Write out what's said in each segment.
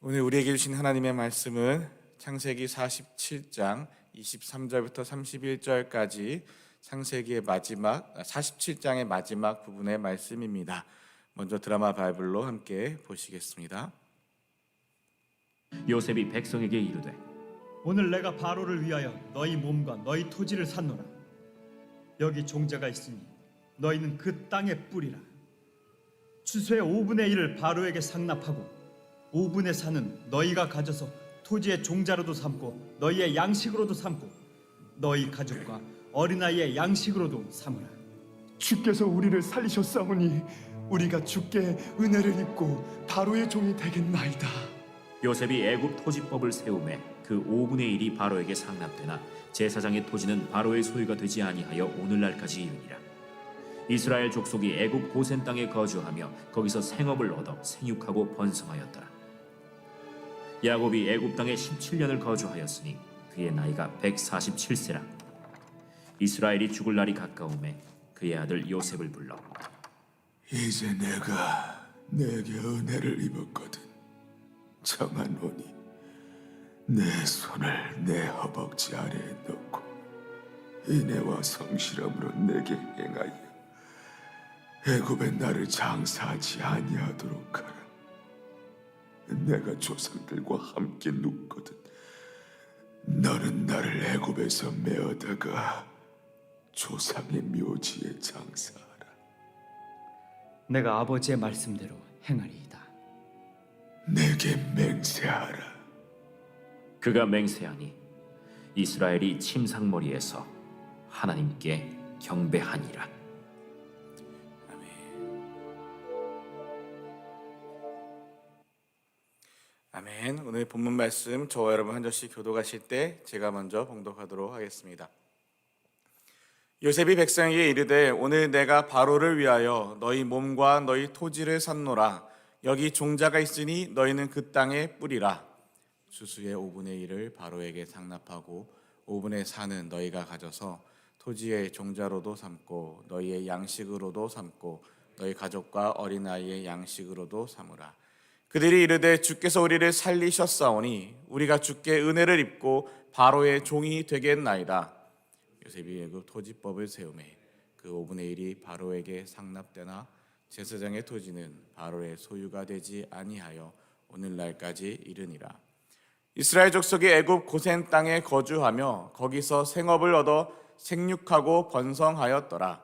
오늘 우리에게 주신 하나님의 말씀은 창세기 47장 23절부터 31절까지 창세기의 마지막 47장의 마지막 부분의 말씀입니다. 먼저 드라마 바이블로 함께 보시겠습니다. 요셉이 백성에게 이르되 오늘 내가 바로를 위하여 너희 몸과 너희 토지를 샀노라. 여기 종자가 있으니 너희는 그 땅의 뿌리라. 추수의 5분의 1을 바로에게 상납하고 5분의 4는 너희가 가져서 토지의 종자로도 삼고 너희의 양식으로도 삼고 너희 가족과 어린아이의 양식으로도 삼으라. 주께서 우리를 살리셨사오니 우리가 주께 은혜를 입고 바로의 종이 되겠나이다. 요셉이 애굽 토지법을 세우매 그 5분의 1이 바로에게 상납되나 제사장의 토지는 바로의 소유가 되지 아니하여 오늘날까지 이르니라. 이스라엘 족속이 애굽 고센 땅에 거주하며 거기서 생업을 얻어 생육하고 번성하였더라. 야곱이 애굽 땅에 17년을 거주하였으니 그의 나이가 147세라. 이스라엘이 죽을 날이 가까우매 그의 아들 요셉을 불러 이제 내가 내게 은혜를 입었거든. 청하노니 내 손을 내 허벅지 아래에 넣고 인애와 성실함으로 내게 행하여 애굽에 나를 장사하지 아니하도록 하라. 내가 조상들과 함께 눕거든. 너는 나를 애굽에서 메어다가 조상의 묘지에 장사하라. 내가 아버지의 말씀대로 행하리이다. 내게 맹세하라. 그가 맹세하니 이스라엘이 침상머리에서 하나님께 경배하니라. 아멘. 오늘 본문 말씀 저와 여러분 한 절씩 교독하실 때 제가 먼저 봉독하도록 하겠습니다. 요셉이 백성에게 이르되 오늘 내가 바로를 위하여 너희 몸과 너희 토지를 샀노라. 여기 종자가 있으니 너희는 그 땅에 뿌리라. 추수의 5분의 1을 바로에게 상납하고 5분의 4는 너희가 가져서 토지의 종자로도 삼고 너희의 양식으로도 삼고 너희 가족과 어린아이의 양식으로도 삼으라. 그들이 이르되 주께서 우리를 살리셨사오니 우리가 주께 은혜를 입고 바로의 종이 되겠나이다. 요셉이 애굽 토지법을 세우매 그 5분의 1이 바로에게 상납되나 제사장의 토지는 바로의 소유가 되지 아니하여 오늘날까지 이르니라. 이스라엘 족속이 애굽 고센 땅에 거주하며 거기서 생업을 얻어 생육하고 번성하였더라.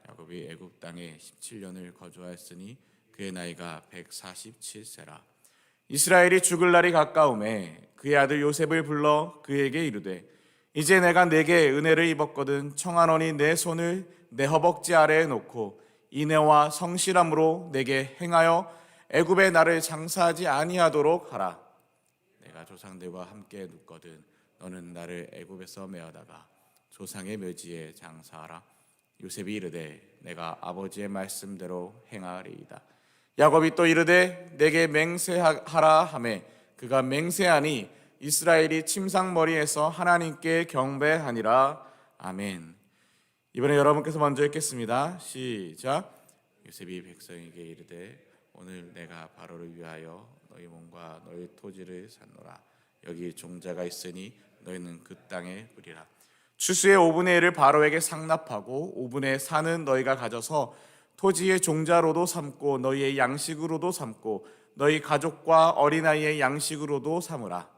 야곱이 애굽 땅에 17년을 거주하였으니 그의 나이가 147세라. 이스라엘이 죽을 날이 가까우매 그의 아들 요셉을 불러 그에게 이르되 이제 내가 네게 은혜를 입었거든 청하노니 내 손을 내 허벅지 아래에 놓고 인애와 성실함으로 내게 행하여 애굽에 나를 장사하지 아니하도록 하라. 내가 조상들과 함께 눕거든 너는 나를 애굽에서 메어다가 조상의 묘지에 장사하라. 요셉이 이르되 내가 아버지의 말씀대로 행하리이다. 야곱이 또 이르되 내게 맹세하라 하매 그가 맹세하니 이스라엘이 침상머리에서 하나님께 경배하니라. 아멘. 이번에 여러분께서 먼저 읽겠습니다. 시작. 요셉이 백성에게 이르되 오늘 내가 바로를 위하여 너희 몸과 너희 토지를 샀노라. 여기 종자가 있으니 너희는 그 땅에 뿌리라. 추수의 5분의 1을 바로에게 상납하고 5분의 4는 너희가 가져서 토지의 종자로도 삼고 너희의 양식으로도 삼고 너희 가족과 어린아이의 양식으로도 삼으라.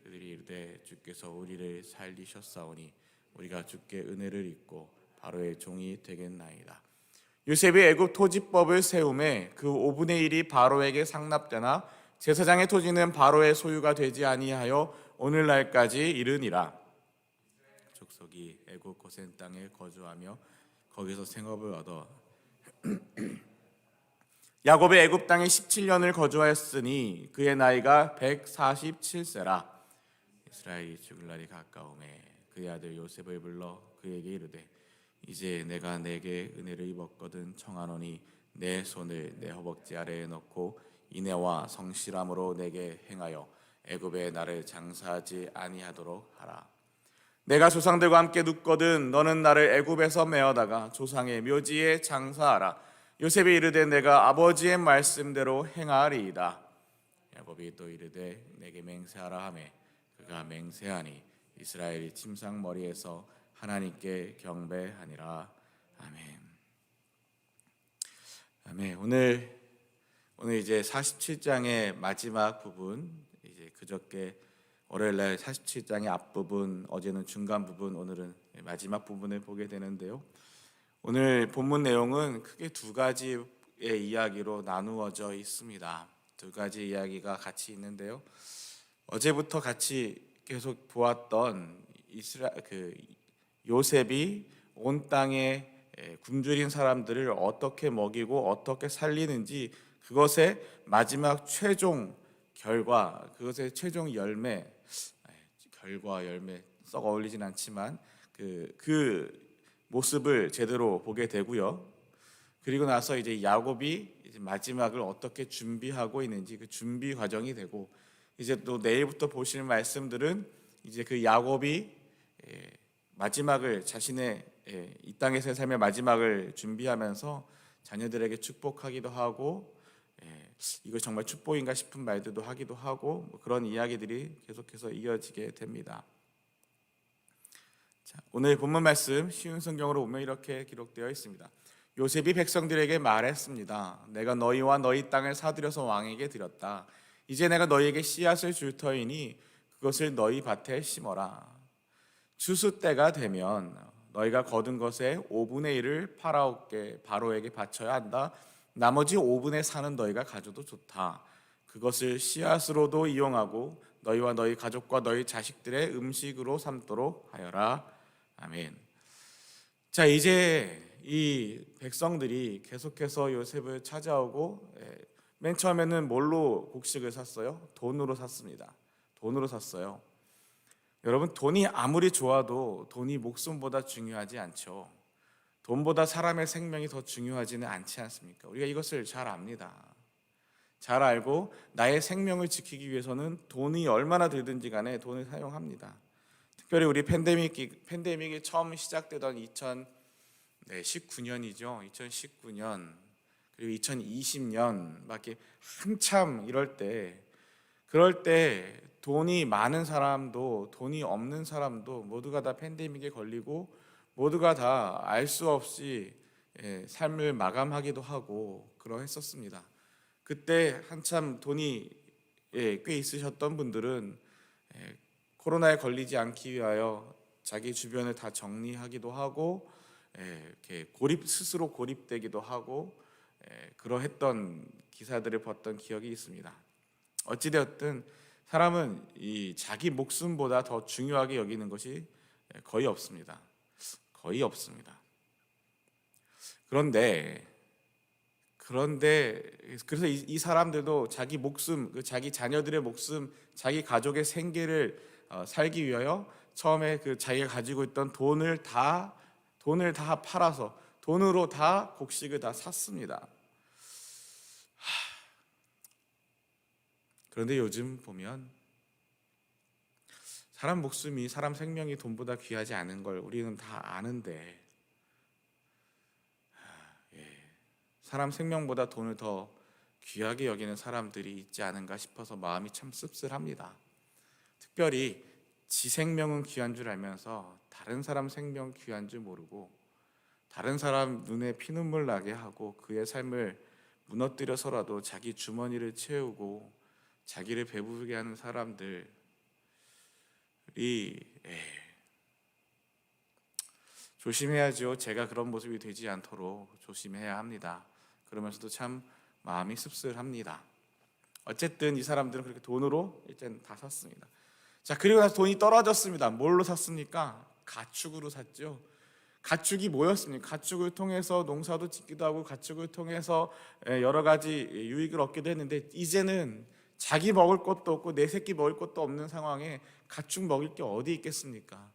그들이 이르되 주께서 우리를 살리셨사오니 우리가 주께 은혜를 입고 바로의 종이 되겠나이다. 요셉이 애굽 토지법을 세우매 그 5분의 1이 바로에게 상납되나 제사장의 토지는 바로의 소유가 되지 아니하여 오늘날까지 이르니라. 족속이 애굽 고센 땅에 거주하며 거기서 생업을 얻어 야곱이 애굽 땅에 17년을 거주하였으니 그의 나이가 147세라. 이스라엘이 죽을 날이 가까우매 그의 아들 요셉을 불러 그에게 이르되 이제 내가 내게 은혜를 입었거든 청하노니 내 손을 내 허벅지 아래에 넣고 인애와 성실함으로 내게 행하여 애굽에 나를 장사하지 아니하도록 하라. 내가 조상들과 함께 눕거든 너는 나를 애굽에서 메어다가 조상의 묘지에 장사하라. 요셉이 이르되 내가 아버지의 말씀대로 행하리이다. 야곱이 또 이르되 내게 맹세하라 하매 그가 맹세하니 이스라엘이 침상머리에서 하나님께 경배하니라. 아멘. 아멘. 오늘 이제 47장의 마지막 부분, 이제 그저께 월요일날 47장의 앞부분, 어제는 중간 부분, 오늘은 마지막 부분을 보게 되는데요. 오늘 본문 내용은 크게 두 가지의 이야기로 나누어져 있습니다. 두 가지 이야기가 같이 있는데요. 어제부터 같이 계속 보았던 요셉이 온 땅에 굶주린 사람들을 어떻게 먹이고 어떻게 살리는지, 그것의 마지막 최종 결과, 그것의 최종 열매, 결과 열매 썩 어울리진 않지만 그 모습을 제대로 보게 되고요. 그리고 나서 이제 야곱이 이제 마지막을 어떻게 준비하고 있는지 그 준비 과정이 되고, 이제 또 내일부터 보실 말씀들은 이제 그 야곱이 마지막을 자신의 이 땅에서의 삶의 마지막을 준비하면서 자녀들에게 축복하기도 하고, 이거 정말 축복인가 싶은 말들도 하기도 하고, 그런 이야기들이 계속해서 이어지게 됩니다. 자, 오늘 본문 말씀 쉬운 성경으로 보면 이렇게 기록되어 있습니다. 요셉이 백성들에게 말했습니다. 내가 너희와 너희 땅을 사들여서 왕에게 드렸다. 이제 내가 너희에게 씨앗을 줄 터이니 그것을 너희 밭에 심어라. 추수 때가 되면 너희가 거둔 것의 5분의 1을 바로에게 바쳐야 한다. 나머지 5분의 4는 너희가 가져도 좋다. 그것을 씨앗으로도 이용하고 너희와 너희 가족과 너희 자식들의 음식으로 삼도록 하여라. 아멘. 자, 이제 이 백성들이 계속해서 요셉을 찾아오고, 맨 처음에는 뭘로 곡식을 샀어요? 돈으로 샀습니다. 돈으로 샀어요. 여러분, 돈이 아무리 좋아도 돈이 목숨보다 중요하지 않죠. 돈보다 사람의 생명이 더 중요하지는 않지 않습니까? 우리가 이것을 잘 압니다. 잘 알고 나의 생명을 지키기 위해서는 돈이 얼마나 들든지 간에 돈을 사용합니다. 특별히 우리 팬데믹이 처음 시작되던 2019년이죠. 2019년 그리고 2020년 밖에 한참 그럴 때 돈이 많은 사람도 돈이 없는 사람도 모두가 다 팬데믹에 걸리고 모두가 다 알 수 없이 삶을 마감하기도 하고 그러했었습니다. 그때 한참 돈이 꽤 있으셨던 분들은 코로나에 걸리지 않기 위하여 자기 주변을 다 정리하기도 하고, 이렇게 스스로 고립되기도 하고, 그러했던 기사들을 봤던 기억이 있습니다. 어찌되었든 사람은 이 자기 목숨보다 더 중요하게 여기는 것이 거의 없습니다. 거의 없습니다. 그런데 그래서 이 사람들도 자기 목숨, 자기 자녀들의 목숨, 자기 가족의 생계를 살기 위하여 처음에 자기가 가지고 있던 돈을 다 팔아서 돈으로 다 곡식을 다 샀습니다. 그런데 요즘 보면 사람 목숨이, 사람 생명이 돈보다 귀하지 않은 걸 우리는 다 아는데, 사람 생명보다 돈을 더 귀하게 여기는 사람들이 있지 않은가 싶어서 마음이 참 씁쓸합니다. 특별히 지 생명은 귀한 줄 알면서 다른 사람 생명 귀한 줄 모르고 다른 사람 눈에 피눈물 나게 하고 그의 삶을 무너뜨려서라도 자기 주머니를 채우고 자기를 배부르게 하는 사람들이 조심해야죠. 제가 그런 모습이 되지 않도록 조심해야 합니다. 그러면서도 참 마음이 씁쓸합니다. 어쨌든 이 사람들은 그렇게 돈으로 일단 다 샀습니다. 자, 그리고 나서 돈이 떨어졌습니다. 뭘로 샀습니까? 가축으로 샀죠. 가축이 뭐였습니까? 가축을 통해서 농사도 짓기도 하고 가축을 통해서 여러 가지 유익을 얻기도 했는데, 이제는 자기 먹을 것도 없고 내 새끼 먹을 것도 없는 상황에 가축 먹일 게 어디 있겠습니까?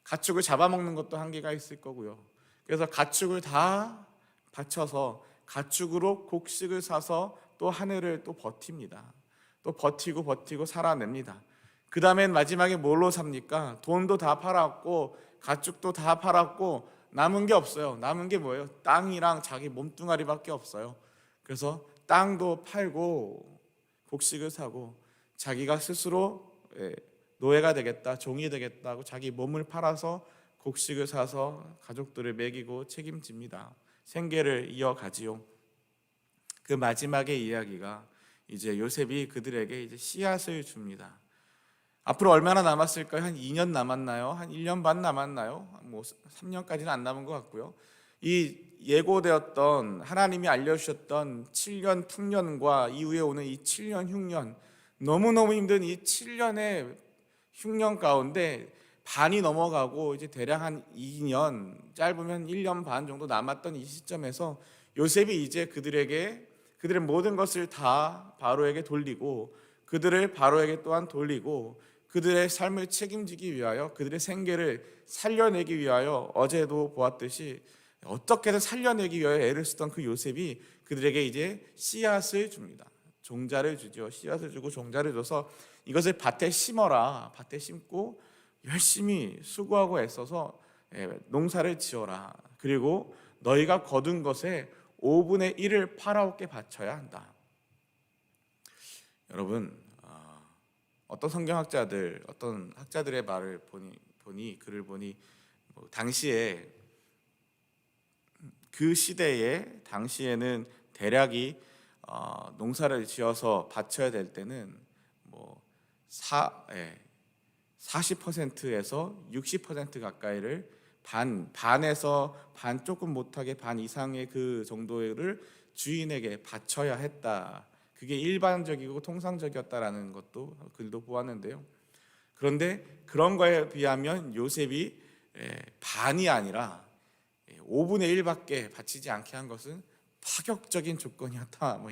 가축을 잡아먹는 것도 한계가 있을 거고요. 그래서 가축을 다 바쳐서 가축으로 곡식을 사서 또 한 해를 또 버팁니다. 또 버티고 살아냅니다. 그 다음엔 마지막에 뭘로 삽니까? 돈도 다 팔았고 가축도 다 팔았고 남은 게 없어요. 남은 게 뭐예요? 땅이랑 자기 몸뚱아리밖에 없어요. 그래서 땅도 팔고 곡식을 사고 자기가 스스로 노예가 되겠다, 종이 되겠다고 자기 몸을 팔아서 곡식을 사서 가족들을 먹이고 책임집니다. 생계를 이어가지요. 그 마지막의 이야기가 이제 요셉이 그들에게 이제 씨앗을 줍니다. 앞으로 얼마나 남았을까요? 한 2년 남았나요? 한 1년 반 남았나요? 뭐 3년까지는 안 남은 것 같고요. 이 예고되었던 하나님이 알려주셨던 7년 풍년과 이후에 오는 이 7년 흉년, 너무너무 힘든 이 7년의 흉년 가운데 반이 넘어가고 이제 대략 한 2년, 짧으면 1년 반 정도 남았던 이 시점에서 요셉이 이제 그들의 모든 것을 다 바로에게 돌리고 그들을 바로에게 또한 돌리고 그들의 삶을 책임지기 위하여 그들의 생계를 살려내기 위하여 어제도 보았듯이 어떻게든 살려내기 위하여 애를 쓰던 그 요셉이 그들에게 이제 씨앗을 줍니다. 종자를 주죠. 씨앗을 주고 종자를 줘서 이것을 밭에 심어라. 밭에 심고 열심히 수고하고 애써서 농사를 지어라. 그리고 너희가 거둔 것의 5분의 1을 파라오께 바쳐야 한다. 여러분, 어떤 성경학자들, 어떤 학자들의 말을 보니 글을 보니 당시에 그 시대에 당시에는 대략이 농사를 지어서 바쳐야 될 때는 40%에서 60% 가까이를 반에서 반 조금 못하게 반 이상의 그 정도를 주인에게 바쳐야 했다. 그게 일반적이고 통상적이었다라는 것도 글도 보았는데요. 그런데 그런 거에 비하면 요셉이 반이 아니라 5분의 1밖에 바치지 않게 한 것은 파격적인 조건이었다. 뭐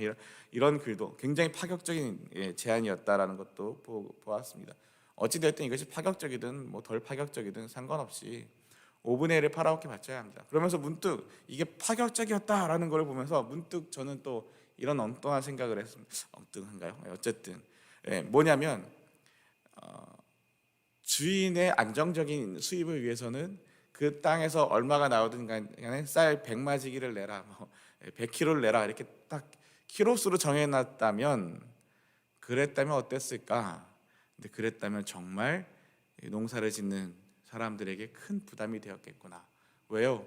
이런 글도 굉장히 파격적인 제안이었다라는 것도 보았습니다. 어찌됐든 이것이 파격적이든 덜 파격적이든 상관없이 5분의 1을 파라오께 바쳐야 합니다. 그러면서 문득 이게 파격적이었다라는 걸 보면서 문득 저는 또 이런 엉뚱한 생각을 했습니다. 엉뚱한가요? 어쨌든 뭐냐면 주인의 안정적인 수입을 위해서는 그 땅에서 얼마가 나오든 간에 쌀 100마지기를 내라, 100kg를 내라 이렇게 딱 키로수로 정해놨다면 그랬다면 어땠을까? 근데 그랬다면 정말 농사를 짓는 사람들에게 큰 부담이 되었겠구나. 왜요?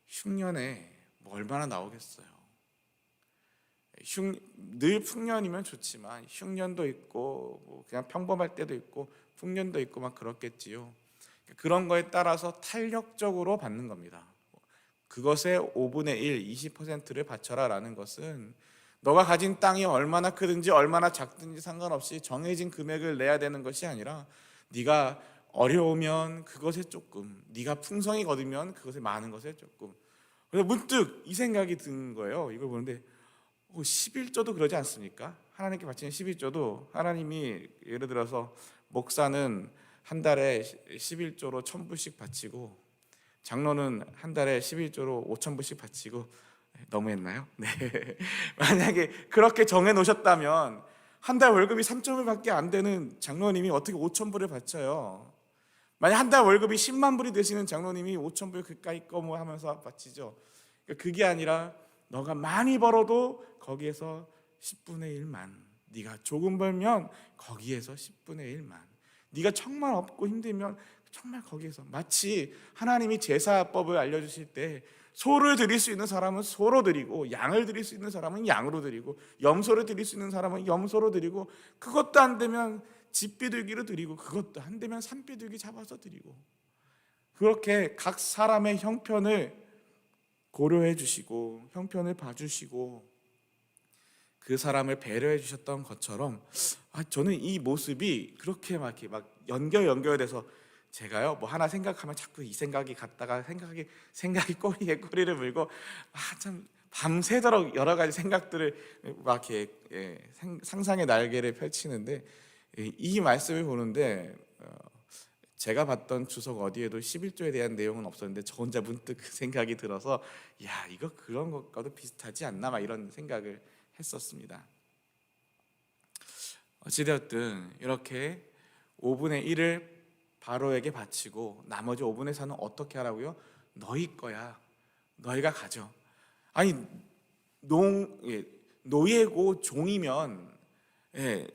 흉년에 얼마나 나오겠어요? 늘 풍년이면 좋지만 흉년도 있고 그냥 평범할 때도 있고 풍년도 있고 막 그렇겠지요. 그런 거에 따라서 탄력적으로 받는 겁니다. 그것의 5분의 1, 20%를 바쳐라라는 것은 너가 가진 땅이 얼마나 크든지 얼마나 작든지 상관없이 정해진 금액을 내야 되는 것이 아니라 네가 어려우면 그것에 조금, 네가 풍성히 거두면 그것에 많은 것에 조금. 그래서 문득 이 생각이 든 거예요. 이걸 보는데 11조도 그러지 않습니까? 하나님께 바치는 11조도 하나님이 예를 들어서 목사는 한 달에 11조로 1,000불씩 바치고 장로는 한 달에 11조로 5,000불씩 바치고 너무했나요? 네. 만약에 그렇게 정해 놓으셨다면 한 달 월급이 3,000불밖에 안 되는 장로님이 어떻게 5,000불을 바쳐요? 만약 한 달 월급이 10만 불이 되시는 장로님이 5,000불 그까이 거 뭐 하면서 바치죠. 그게 아니라 너가 많이 벌어도 거기에서 10분의 1만, 네가 조금 벌면 거기에서 10분의 1만, 네가 정말 없고 힘들면 정말 거기에서, 마치 하나님이 제사법을 알려주실 때 소를 드릴 수 있는 사람은 소로 드리고 양을 드릴 수 있는 사람은 양으로 드리고 염소를 드릴 수 있는 사람은 염소로 드리고 그것도 안 되면 집비둘기로 드리고 그것도 안 되면 산비둘기 잡아서 드리고, 그렇게 각 사람의 형편을 고려해 주시고 형편을 봐주시고 그 사람을 배려해 주셨던 것처럼 저는 이 모습이 그렇게 막 연결돼서 제가요 하나 생각하면 자꾸 이 생각이 갔다가 생각이 꼬리에 꼬리를 물고 참 밤새도록 여러 가지 생각들을 막 이렇게 상상의 날개를 펼치는데, 이 말씀을 보는데 제가 봤던 주석 어디에도 11조에 대한 내용은 없었는데 저 혼자 문득 그 생각이 들어서 이거 그런 것과도 비슷하지 않나 막 이런 생각을 했었습니다. 어찌되었든 이렇게 5분의 1을 바로에게 바치고 나머지 5분의 4는 어떻게 하라고요? 너희 거야. 너희가 가져. 아니 노예고 종이면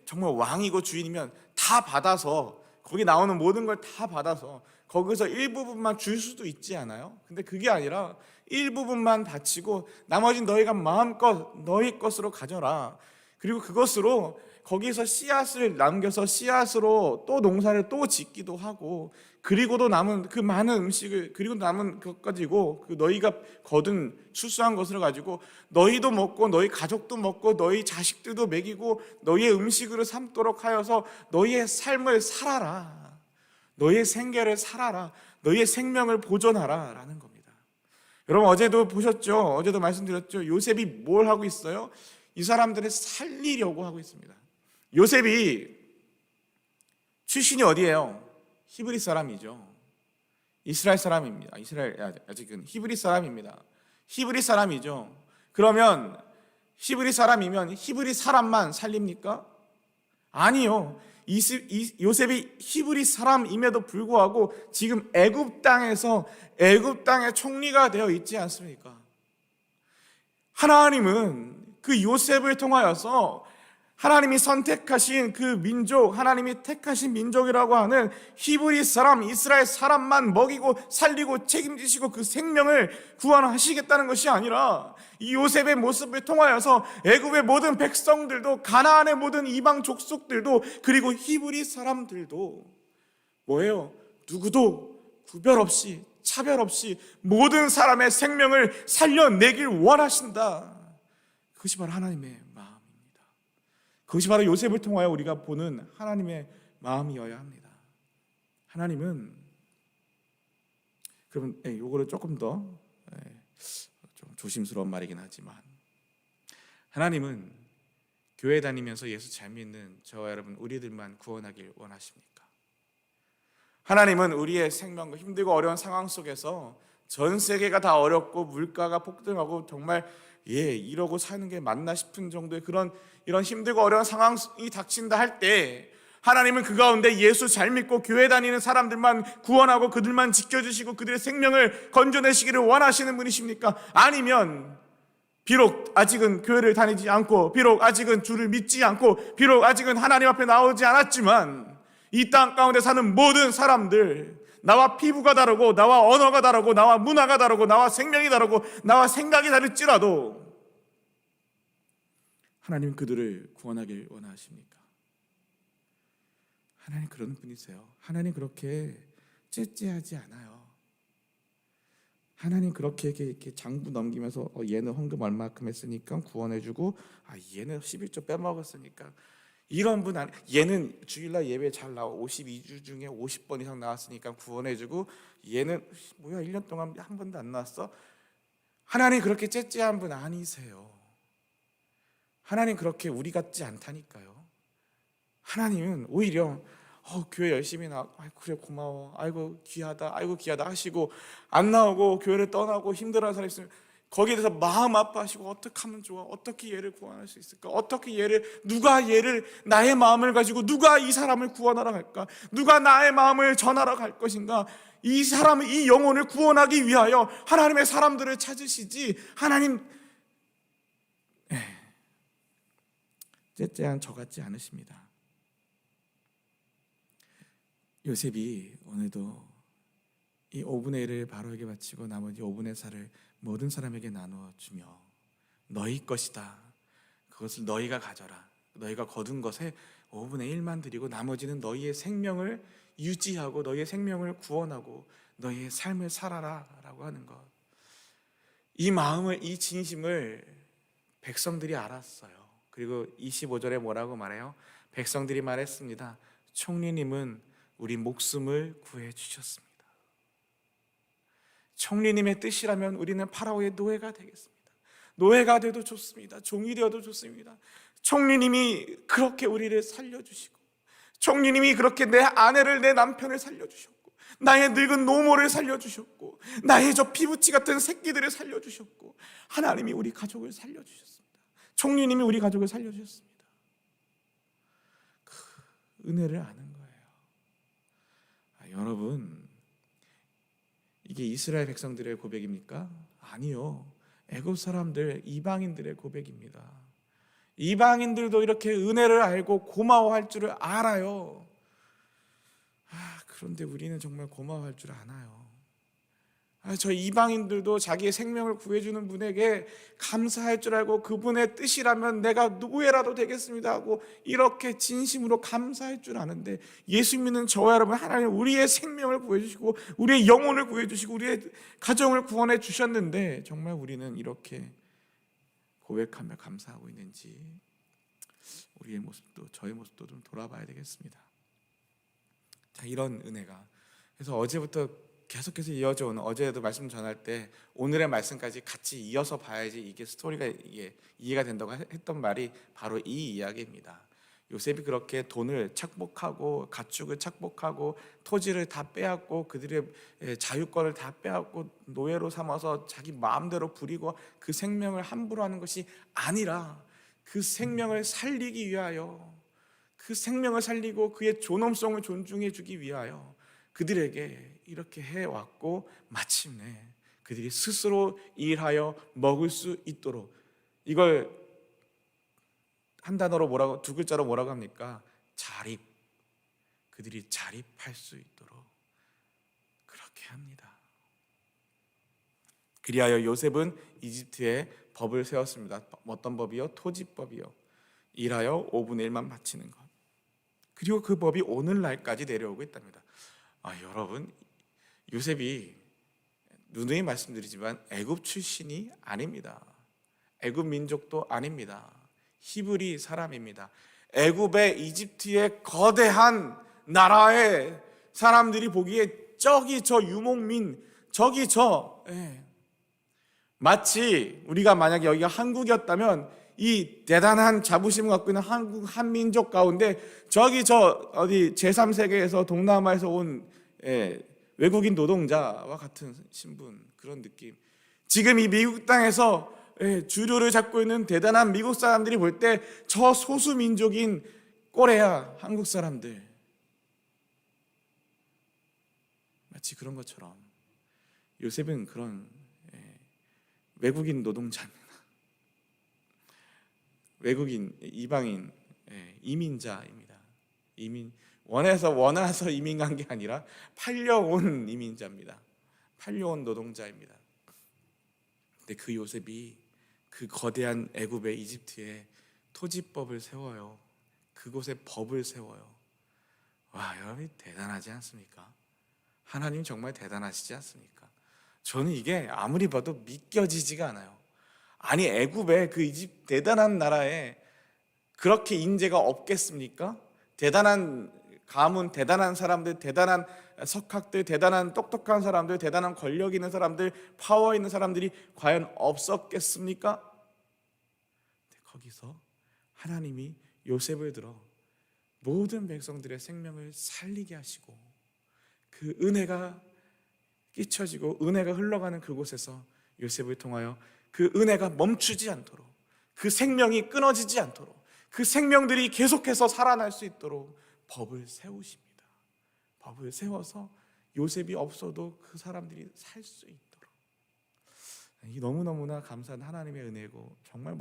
정말 왕이고 주인이면 다 받아서, 거기 나오는 모든 걸 다 받아서 거기서 일부분만 줄 수도 있지 않아요? 근데 그게 아니라 일부분만 바치고 나머지는 너희가 마음껏 너희 것으로 가져라. 그리고 그것으로 거기서 씨앗을 남겨서 씨앗으로 또 농사를 또 짓기도 하고, 그리고도 남은 그 많은 음식을, 그리고 남은 것 가지고 그 너희가 거둔 추수한 것을 가지고 너희도 먹고 너희 가족도 먹고 너희 자식들도 먹이고 너희의 음식으로 삼도록 하여서 너희의 삶을 살아라. 너희의 생계를 살아라. 너희의 생명을 보존하라 라는 겁니다. 여러분, 어제도 보셨죠? 어제도 말씀드렸죠? 요셉이 뭘 하고 있어요? 이 사람들을 살리려고 하고 있습니다. 요셉이 출신이 어디예요? 히브리 사람이죠. 이스라엘 사람입니다. 아직은 히브리 사람입니다. 히브리 사람이죠. 그러면 히브리 사람이면 히브리 사람만 살립니까? 아니요. 요셉이 히브리 사람임에도 불구하고 지금 애굽 땅의 총리가 되어 있지 않습니까? 하나님은 그 요셉을 통하여서 하나님이 선택하신 그 민족, 하나님이 택하신 민족이라고 하는 히브리 사람, 이스라엘 사람만 먹이고 살리고 책임지시고 그 생명을 구원하시겠다는 것이 아니라 이 요셉의 모습을 통하여서 애굽의 모든 백성들도, 가나안의 모든 이방 족속들도, 그리고 히브리 사람들도 뭐예요? 누구도 구별 없이, 차별 없이 모든 사람의 생명을 살려내길 원하신다. 그것이 바로 하나님의 마음입니다. 그것이 바로 요셉을 통하여 우리가 보는 하나님의 마음이어야 합니다. 하나님은, 그러면 요거를 조금 더 좀 조심스러운 말이긴 하지만, 하나님은 교회 다니면서 예수 잘 믿는 저와 여러분 우리들만 구원하길 원하십니까? 하나님은 우리의 생명과 힘들고 어려운 상황 속에서, 전 세계가 다 어렵고 물가가 폭등하고 정말 이러고 사는 게 맞나 싶은 정도의 이런 힘들고 어려운 상황이 닥친다 할 때, 하나님은 그 가운데 예수 잘 믿고 교회 다니는 사람들만 구원하고 그들만 지켜주시고 그들의 생명을 건져내시기를 원하시는 분이십니까? 아니면 비록 아직은 교회를 다니지 않고, 비록 아직은 주를 믿지 않고, 비록 아직은 하나님 앞에 나오지 않았지만 이 땅 가운데 사는 모든 사람들, 나와 피부가 다르고 나와 언어가 다르고 나와 문화가 다르고 나와 생명이 다르고 나와 생각이 다를지라도 하나님 그들을 구원하길 원하십니까? 하나님 그런 분이세요. 하나님 그렇게 째째하지 않아요. 하나님 그렇게 이렇게 장부 넘기면서 얘는 헌금 얼마큼 했으니까 구원해주고, 얘는 11조 빼먹었으니까 이런 분 아니, 얘는 주일날 예배 잘 나와 52주 중에 50번 이상 나왔으니까 구원해주고, 얘는 뭐야 1년 동안 한 번도 안 나왔어? 하나님 그렇게 째째한 분 아니세요. 하나님 그렇게 우리 같지 않다니까요. 하나님은 오히려 교회 열심히 나와, 그래 고마워, 아이고 귀하다, 아이고 귀하다 하시고, 안 나오고 교회를 떠나고 힘들어하는 사람이 있으면 거기에 대해서 마음 아파하시고, 어떻게 하면 좋아? 어떻게 얘를 구원할 수 있을까? 누가 얘를, 나의 마음을 가지고 누가 이 사람을 구원하러 갈까? 누가 나의 마음을 전하러 갈 것인가? 이 사람을, 이 영혼을 구원하기 위하여 하나님의 사람들을 찾으시지, 하나님 째째한 저 같지 않으십니다. 요셉이 오늘도 이 5분의 1을 바로에게 바치고 나머지 5분의 4를 모든 사람에게 나누어 주며, 너희 것이다, 그것을 너희가 가져라, 너희가 거둔 것에 5분의 1만 드리고 나머지는 너희의 생명을 유지하고 너희의 생명을 구원하고 너희의 삶을 살아라 라고 하는 것, 이 마음을, 이 진심을 백성들이 알았어요. 그리고 25절에 뭐라고 말해요? 백성들이 말했습니다. 총리님은 우리 목숨을 구해주셨습니다. 총리님의 뜻이라면 우리는 파라오의 노예가 되겠습니다. 노예가 돼도 좋습니다. 종이 되어도 좋습니다. 총리님이 그렇게 우리를 살려주시고, 총리님이 그렇게 내 아내를, 내 남편을 살려주셨고, 나의 늙은 노모를 살려주셨고, 나의 저 피부치 같은 새끼들을 살려주셨고, 하나님이 우리 가족을 살려주셨습니다. 총리님이 우리 가족을 살려주셨습니다. 그 은혜를 아는 거예요. 여러분, 이게 이스라엘 백성들의 고백입니까? 아니요. 애굽 사람들, 이방인들의 고백입니다. 이방인들도 이렇게 은혜를 알고 고마워할 줄을 알아요. 그런데 우리는 정말 고마워할 줄 아나요? 저 이방인들도 자기의 생명을 구해주는 분에게 감사할 줄 알고 그분의 뜻이라면 내가 노예라도 되겠습니다 하고 이렇게 진심으로 감사할 줄 아는데, 예수 믿는 저와 여러분, 하나님 우리의 생명을 구해주시고 우리의 영혼을 구해주시고 우리의 가정을 구원해 주셨는데 정말 우리는 이렇게 고백하며 감사하고 있는지 우리의 모습도, 저의 모습도 좀 돌아봐야 되겠습니다. 자, 이런 은혜가, 그래서 어제부터 계속해서 이어져 오는, 어제도 말씀 전할 때 오늘의 말씀까지 같이 이어서 봐야지 이게 스토리가 이해가 된다고 했던 말이 바로 이 이야기입니다. 요셉이 그렇게 돈을 착복하고 가축을 착복하고 토지를 다 빼앗고 그들의 자유권을 다 빼앗고 노예로 삼아서 자기 마음대로 부리고 그 생명을 함부로 하는 것이 아니라 그 생명을 살리기 위하여, 그 생명을 살리고 그의 존엄성을 존중해 주기 위하여 그들에게 이렇게 해왔고, 마침내 그들이 스스로 일하여 먹을 수 있도록, 이걸 한 단어로 뭐라고, 두 글자로 뭐라고 합니까? 자립. 그들이 자립할 수 있도록 그렇게 합니다. 그리하여 요셉은 이집트에 법을 세웠습니다. 어떤 법이요? 토지법이요. 일하여 5분의 1만 바치는 것. 그리고 그 법이 오늘날까지 내려오고 있답니다. 여러분, 요셉이 누누이 말씀드리지만 애굽 출신이 아닙니다. 애굽 민족도 아닙니다. 히브리 사람입니다. 애굽의, 이집트의 거대한 나라의 사람들이 보기에 저기 저 유목민, 저기 저, 마치 우리가 만약에 여기가 한국이었다면 이 대단한 자부심을 갖고 있는 한국 한민족 가운데 저기 저 어디 제3세계에서 동남아에서 온 외국인 노동자와 같은 신분, 그런 느낌. 지금 이 미국 땅에서 주류를 잡고 있는 대단한 미국 사람들이 볼 때 저 소수 민족인 꼬레아 한국 사람들, 마치 그런 것처럼 요셉은 그런 외국인 노동자입니다. 외국인, 이방인, 이민자입니다. 원해서 이민 간 게 아니라 팔려온 이민자입니다. 팔려온 노동자입니다. 근데 그 요셉이 그 거대한 애굽의 이집트에 토지법을 세워요. 그곳에 법을 세워요. 와, 여러분 대단하지 않습니까? 하나님 정말 대단하시지 않습니까? 저는 이게 아무리 봐도 믿겨지지가 않아요. 아니, 애굽의 그 이집 대단한 나라에 그렇게 인재가 없겠습니까? 대단한 가문, 대단한 사람들, 대단한 석학들, 대단한 똑똑한 사람들, 대단한 권력 있는 사람들, 파워 있는 사람들이 과연 없었겠습니까? 거기서 하나님이 요셉을 들어 모든 백성들의 생명을 살리게 하시고 그 은혜가 끼쳐지고 은혜가 흘러가는 그곳에서 요셉을 통하여 그 은혜가 멈추지 않도록, 그 생명이 끊어지지 않도록, 그 생명들이 계속해서 살아날 수 있도록 법을 세우십니다. 법을 세워서 요셉이 없어도 그 사람들이 살 수 있도록. 이 너무너무나 감사한 하나님의 은혜고, 정말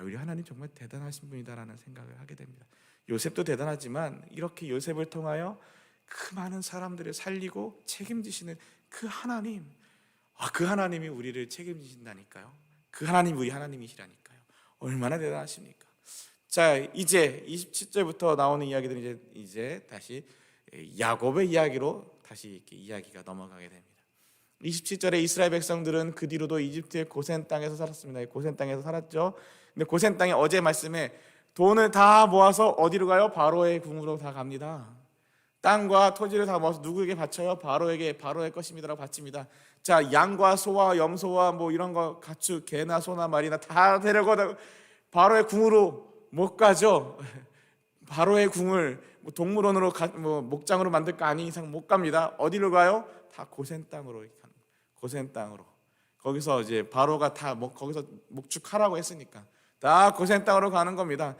우리 하나님 정말 대단하신 분이다라는 생각을 하게 됩니다. 요셉도 대단하지만 이렇게 요셉을 통하여 그 많은 사람들을 살리고 책임지시는 그 하나님, 그 하나님이 우리를 책임지신다니까요. 그 하나님 우리 하나님이시라니까요. 얼마나 대단하십니까? 자, 이제 27절부터 나오는 이야기들은 이제 다시 야곱의 이야기로 다시 이렇게 이야기가 넘어가게 됩니다. 27절에 이스라엘 백성들은 그 뒤로도 이집트의 고센 땅에서 살았습니다. 고센 땅에서 살았죠. 근데 고센 땅에 어제 말씀에 돈을 다 모아서 어디로 가요? 바로의 궁으로 다 갑니다. 땅과 토지를 다 모아서 누구에게 바쳐요? 바로에게, 바로의 것입니다라고 바칩니다. 자, 양과 소와 염소와 뭐 이런 거, 가축, 개나 소나 말이나 다 데려가다 바로의 궁으로 못 가죠. 바로의 궁을 동물원으로 목장으로 만들 거 아닌 이상 못 갑니다. 어디로 가요? 다 고센 땅으로. 고센 땅으로. 거기서 이제 바로가 다 거기서 목축하라고 했으니까 다 고센 땅으로 가는 겁니다.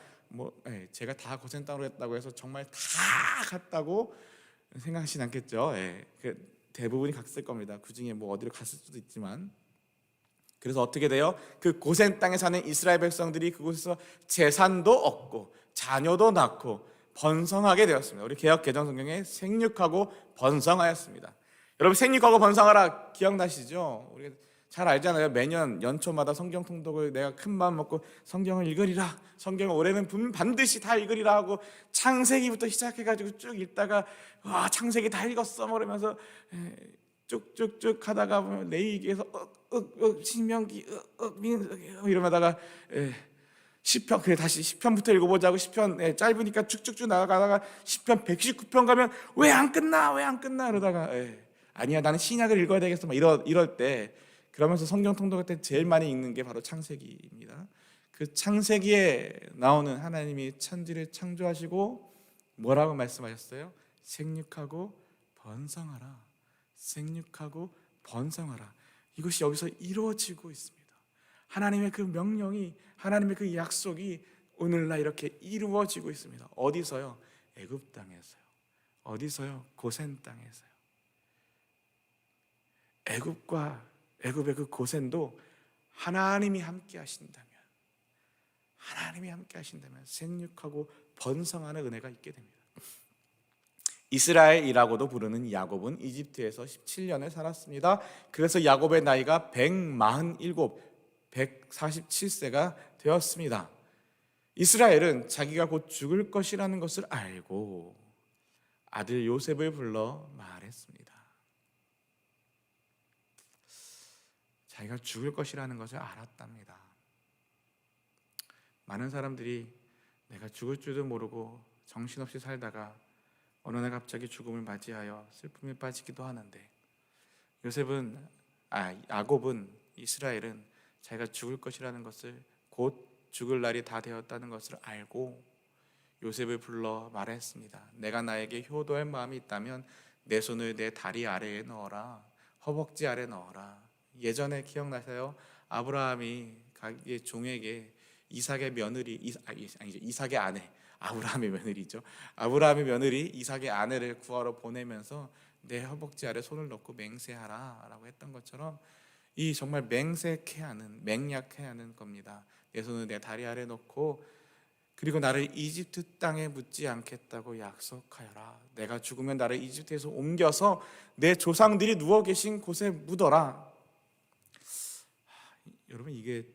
제가 다 고센 땅으로 했다고 해서 정말 다 갔다고 생각하시진 않겠죠. 대부분이 갔을 겁니다. 그 중에 어디로 갔을 수도 있지만 그래서 어떻게 돼요? 그 고센 땅에 사는 이스라엘 백성들이 그곳에서 재산도 얻고 자녀도 낳고 번성하게 되었습니다. 우리 개역 개정 성경에 생육하고 번성하였습니다. 여러분, 생육하고 번성하라 기억나시죠? 우리 잘 알잖아요. 매년 연초마다 성경 통독을 내가 큰 마음 먹고 성경을 읽으리라, 성경을 올해는 반드시 다 읽으리라 하고 창세기부터 시작해가지고 쭉 읽다가 와, 창세기 다 읽었어 그러면서 쭉쭉쭉 하다가 보면 레위기에서 신명기 이러다가 시편, 그래 다시 시편부터 읽어보자고 시편 짧으니까 쭉쭉쭉 나가다가 시편 119편 가면 왜 안 끝나 그러다가 아니야 나는 신약을 읽어야 되겠어 막 이럴 때, 그러면서 성경 통독할 때 제일 많이 읽는 게 바로 창세기입니다. 그 창세기에 나오는 하나님이 천지를 창조하시고 뭐라고 말씀하셨어요? 생육하고 번성하라, 생육하고 번성하라. 이것이 여기서 이루어지고 있습니다. 하나님의 그 명령이, 하나님의 그 약속이 오늘날 이렇게 이루어지고 있습니다. 어디서요? 애굽 땅에서요. 어디서요? 고센 땅에서요. 애굽의 그 고센도 하나님이 함께 하신다면 생육하고 번성하는 은혜가 있게 됩니다. 이스라엘이라고도 부르는 야곱은 이집트에서 17년을 살았습니다. 그래서 야곱의 나이가 147세가 되었습니다. 이스라엘은 자기가 곧 죽을 것이라는 것을 알고 아들 요셉을 불러 말했습니다. 자기가 죽을 것이라는 것을 알았답니다. 많은 사람들이 내가 죽을 줄도 모르고 정신없이 살다가 어느 날 갑자기 죽음을 맞이하여 슬픔에 빠지기도 하는데, 야곱은, 이스라엘은 자기가 죽을 것이라는 것을, 곧 죽을 날이 다 되었다는 것을 알고 요셉을 불러 말했습니다. 내가 나에게 효도할 마음이 있다면 내 손을 내 다리 아래에 넣어라, 허벅지 아래에 넣어라. 예전에 기억나세요? 아브라함이 자기의 종에게 이삭의 며느리, 이삭의 아내, 아브라함의 며느리죠. 아브라함의 며느리 이삭의 아내를 구하러 보내면서 내 허벅지 아래 손을 넣고 맹세하라라고 했던 것처럼 이 정말 맹약해 하는 겁니다. 내 손을 내 다리 아래 넣고 그리고 나를 이집트 땅에 묻지 않겠다고 약속하여라. 내가 죽으면 나를 이집트에서 옮겨서 내 조상들이 누워 계신 곳에 묻어라. 여러분, 이게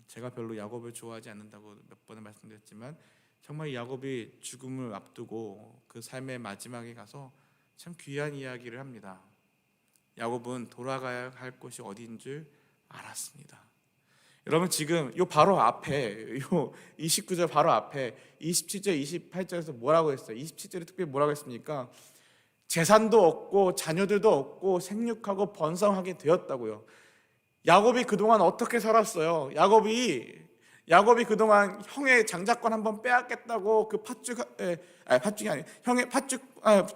제가 별로 야곱을 좋아하지 않는다고 몇 번을 말씀드렸지만 정말 야곱이 죽음을 앞두고 그 삶의 마지막에 가서 참 귀한 이야기를 합니다. 야곱은 돌아가야 할 곳이 어디인 줄 알았습니다. 여러분, 지금 요 바로 앞에 요 29절 바로 앞에 27절 28절에서 뭐라고 했어요? 27절에 특별히 뭐라고 했습니까? 재산도 얻고 자녀들도 얻고 생육하고 번성하게 되었다고요. 야곱이 그동안 어떻게 살았어요? 야곱이 그동안 형의 장자권 한번 빼앗겠다고 그 팥죽이 아니 형의 팥죽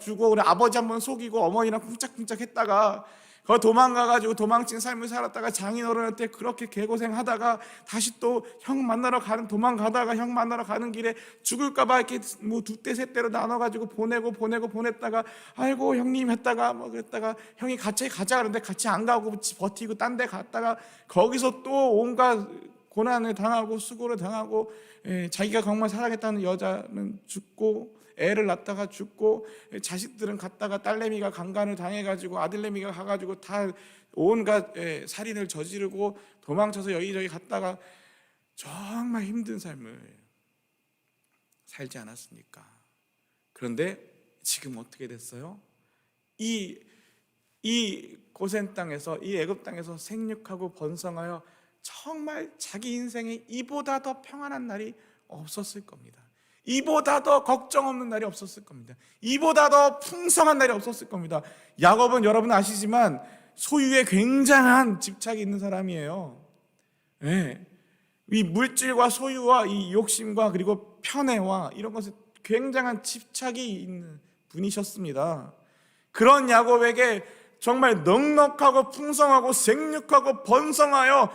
주고 그래 아버지 한번 속이고 어머니랑 쿵짝쿵짝 했다가 거 도망가가지고 도망친 삶을 살았다가 장인어른한테 그렇게 개고생하다가 다시 또 도망가다가 형 만나러 가는 길에 죽을까봐 이렇게 뭐 두 대 세 대로 나눠가지고 보냈다가 아이고 형님 했다가 뭐 그랬다가 형이 같이 가자 그러는데 같이 안 가고 버티고 딴 데 갔다가 거기서 또 온갖 고난을 당하고 수고를 당하고 자기가 정말 사랑했다는 여자는 죽고 애를 낳다가 죽고 자식들은 갔다가 딸내미가 강간을 당해가지고 아들내미가 가가지고 다 온갖 살인을 저지르고 도망쳐서 여기저기 갔다가 정말 힘든 삶을 살지 않았습니까? 그런데 지금 어떻게 됐어요? 이 고센 땅에서, 이 애굽 땅에서 생육하고 번성하여 정말 자기 인생에 이보다 더 평안한 날이 없었을 겁니다. 이보다 더 걱정 없는 날이 없었을 겁니다. 이보다 더 풍성한 날이 없었을 겁니다. 야곱은 여러분 아시지만 소유에 굉장한 집착이 있는 사람이에요. 이 물질과 소유와 이 욕심과 그리고 편애와 이런 것에 굉장한 집착이 있는 분이셨습니다. 그런 야곱에게 정말 넉넉하고 풍성하고 생육하고 번성하여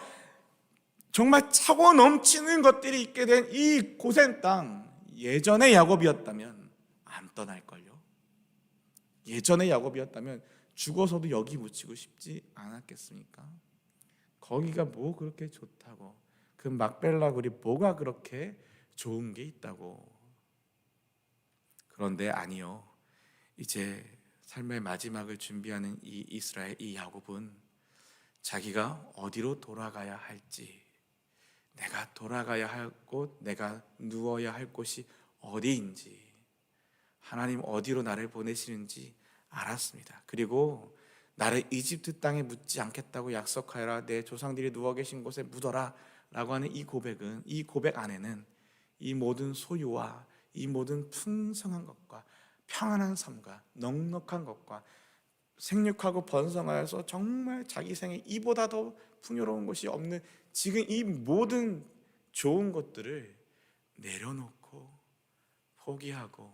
정말 차고 넘치는 것들이 있게 된 이 고센 땅, 예전의 야곱이었다면 안 떠날걸요. 예전의 야곱이었다면 죽어서도 여기 묻히고 싶지 않았겠습니까? 거기가 뭐 그렇게 좋다고, 그 막벨라 굴이 뭐가 그렇게 좋은 게 있다고. 그런데 아니요. 이제 삶의 마지막을 준비하는 이 이스라엘, 이 야곱은 자기가 어디로 돌아가야 할지, 내가 돌아가야 할 곳, 내가 누워야 할 곳이 어디인지, 하나님 어디로 나를 보내시는지 알았습니다. 그리고 나를 이집트 땅에 묻지 않겠다고 약속하여라, 내 조상들이 누워 계신 곳에 묻어라 라고 하는 이 고백은, 이 고백 안에는 이 모든 소유와 이 모든 풍성한 것과 평안한 삶과 넉넉한 것과 생육하고 번성하여서 정말 자기 생에 이보다 더 풍요로운 것이 없는 지금 이 모든 좋은 것들을 내려놓고 포기하고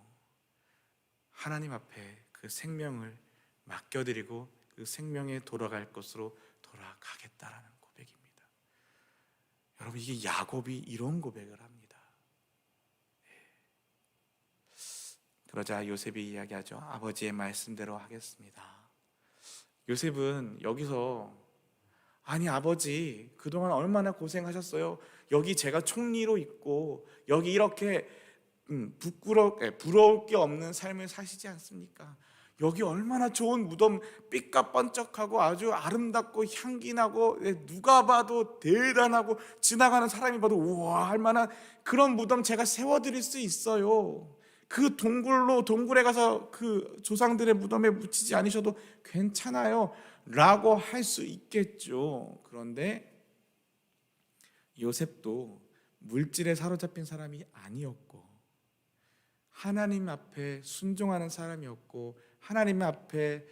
하나님 앞에 그 생명을 맡겨드리고 그 생명에 돌아갈 것으로 돌아가겠다라는 고백입니다. 여러분, 이게 야곱이 이런 고백을 합니다. 그러자 요셉이 이야기하죠. 아버지의 말씀대로 하겠습니다. 요셉은 여기서, 아니 아버지 그동안 얼마나 고생하셨어요. 여기 제가 총리로 있고 여기 이렇게 부러울 게 없는 삶을 사시지 않습니까? 여기 얼마나 좋은 무덤, 삐까번쩍하고 아주 아름답고 향기 나고 누가 봐도 대단하고 지나가는 사람이 봐도 우와 할 만한 그런 무덤 제가 세워드릴 수 있어요. 그 동굴에 가서 그 조상들의 무덤에 묻히지 않으셔도 괜찮아요 라고 할 수 있겠죠. 그런데 요셉도 물질에 사로잡힌 사람이 아니었고 하나님 앞에 순종하는 사람이었고 하나님 앞에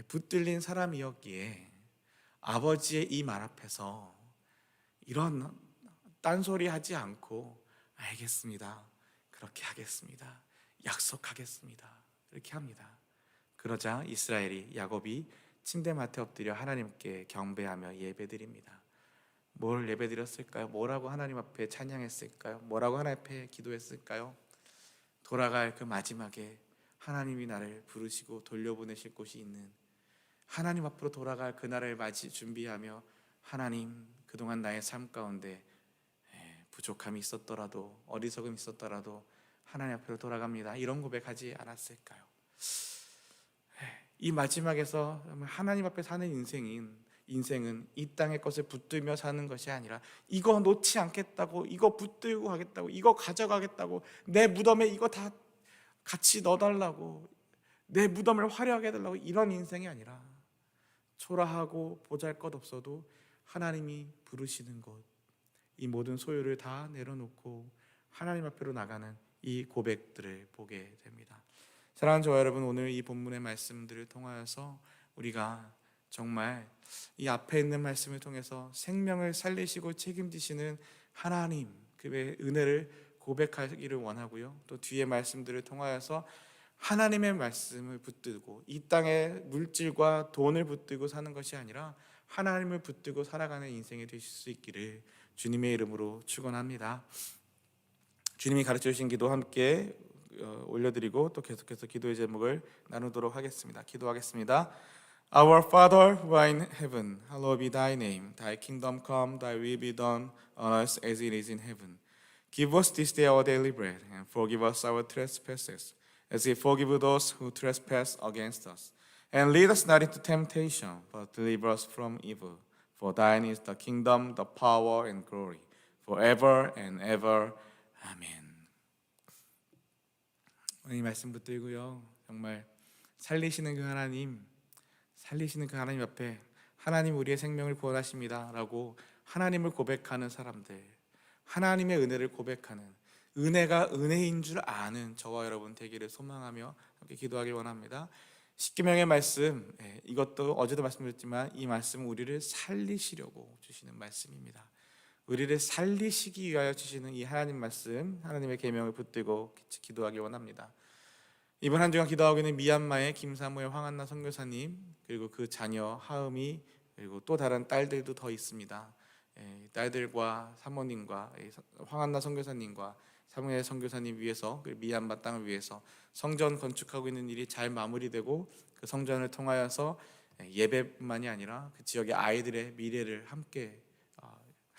붙들린 사람이었기에 아버지의 이 말 앞에서 이런 딴소리 하지 않고 알겠습니다, 그렇게 하겠습니다, 약속하겠습니다, 이렇게 합니다. 그러자 이스라엘이, 야곱이 침대맡에 엎드려 하나님께 경배하며 예배드립니다. 뭘 예배드렸을까요? 뭐라고 하나님 앞에 찬양했을까요? 뭐라고 하나님 앞에 기도했을까요? 돌아갈 그 마지막에 하나님이 나를 부르시고 돌려보내실 곳이 있는 하나님 앞으로 돌아갈 그날을 준비하며 하나님, 그동안 나의 삶 가운데 부족함이 있었더라도 어리석음이 있었더라도 하나님 앞으로 돌아갑니다, 이런 고백하지 않았을까요? 이 마지막에서 하나님 앞에 사는 인생은 이 땅의 것을 붙들며 사는 것이 아니라 이거 놓지 않겠다고, 이거 붙들고 가겠다고, 이거 가져가겠다고, 내 무덤에 이거 다 같이 넣어달라고, 내 무덤을 화려하게 해달라고, 이런 인생이 아니라 초라하고 보잘것없어도 하나님이 부르시는 곳, 이 모든 소유를 다 내려놓고 하나님 앞으로 나가는 이 고백들을 보게 됩니다. 사랑하는 저와 여러분, 오늘 이 본문의 말씀들을 통하여서 우리가 정말 이 앞에 있는 말씀을 통해서 생명을 살리시고 책임지시는 하나님, 그의 은혜를 고백하기를 원하고요, 또 뒤에 말씀들을 통하여서 하나님의 말씀을 붙들고 이 땅의 물질과 돈을 붙들고 사는 것이 아니라 하나님을 붙들고 살아가는 인생이 되실 수 있기를 주님의 이름으로 축원합니다. 주님이 가르쳐 주신 기도 함께 올려드리고 또 계속해서 기도의 제목을 나누도록 하겠습니다. 기도하겠습니다. Our Father who art in heaven, hallowed be thy name. Thy kingdom come, thy will be done on earth as it is in heaven. Give us this day our daily bread, and forgive us our trespasses, as we forgive those who trespass against us. And lead us not into temptation, but deliver us from evil. For thine is the kingdom, the power, and glory, forever and ever. 아멘. 오늘 이 말씀 붙들고요, 정말 살리시는 그 하나님 앞에 하나님 우리의 생명을 구원하십니다 라고 하나님을 고백하는 사람들, 하나님의 은혜를 고백하는, 은혜가 은혜인 줄 아는 저와 여러분 되기를 소망하며 함께 기도하길 원합니다. 십계명의 말씀, 이것도 어제도 말씀드렸지만 이 말씀은 우리를 살리시려고 주시는 말씀입니다. 우리를 살리시기 위하여 주시는 이 하나님 말씀, 하나님의 계명을 붙들고 기도하길 원합니다. 이번 한 주간 기도하고 있는 미얀마의 김사무엘 황한나 선교사님, 그리고 그 자녀 하음이, 그리고 또 다른 딸들도 더 있습니다. 딸들과 사모님과 황한나 선교사님과 사무엘 선교사님 위해서, 미얀마 땅을 위해서 성전 건축하고 있는 일이 잘 마무리되고 그 성전을 통하여서 예배뿐만이 아니라 그 지역의 아이들의 미래를 함께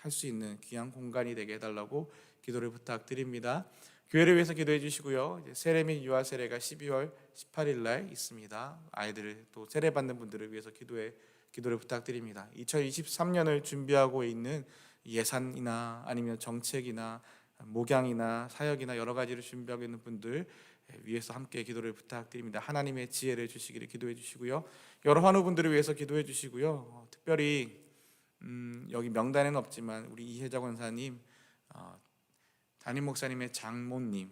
할 수 있는 귀한 공간이 되게 해달라고 기도를 부탁드립니다. 교회를 위해서 기도해 주시고요. 이제 세례 및 유아 세례가 12월 18일 날 있습니다. 아이들을 또 세례 받는 분들을 위해서 기도를 부탁드립니다. 2023년을 준비하고 있는 예산이나 아니면 정책이나 목양이나 사역이나 여러 가지를 준비하고 있는 분들 위해서 함께 기도를 부탁드립니다. 하나님의 지혜를 주시기를 기도해 주시고요. 여러 환우분들을 위해서 기도해 주시고요. 특별히 여기 명단에는 없지만 우리 이혜자 권사님, 담임 목사님의 장모님,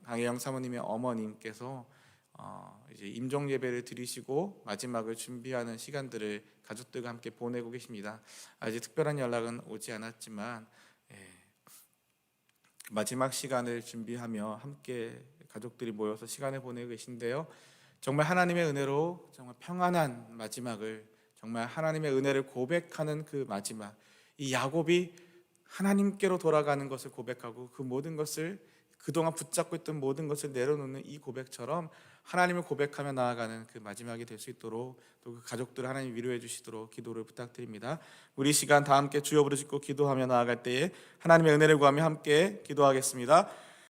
강혜영 사모님의 어머님께서 이제 임종 예배를 드리시고 마지막을 준비하는 시간들을 가족들과 함께 보내고 계십니다. 아직 특별한 연락은 오지 않았지만 마지막 시간을 준비하며 함께 가족들이 모여서 시간을 보내고 계신데요. 정말 하나님의 은혜로 정말 평안한 마지막을, 정말 하나님의 은혜를 고백하는 그 마지막, 이 야곱이 하나님께로 돌아가는 것을 고백하고 그 모든 것을, 그동안 붙잡고 있던 모든 것을 내려놓는 이 고백처럼 하나님을 고백하며 나아가는 그 마지막이 될 수 있도록, 또 그 가족들을 하나님 위로해 주시도록 기도를 부탁드립니다. 우리 시간 다 함께 주여 부르짖고 기도하며 나아갈 때에 하나님의 은혜를 구하며 함께 기도하겠습니다.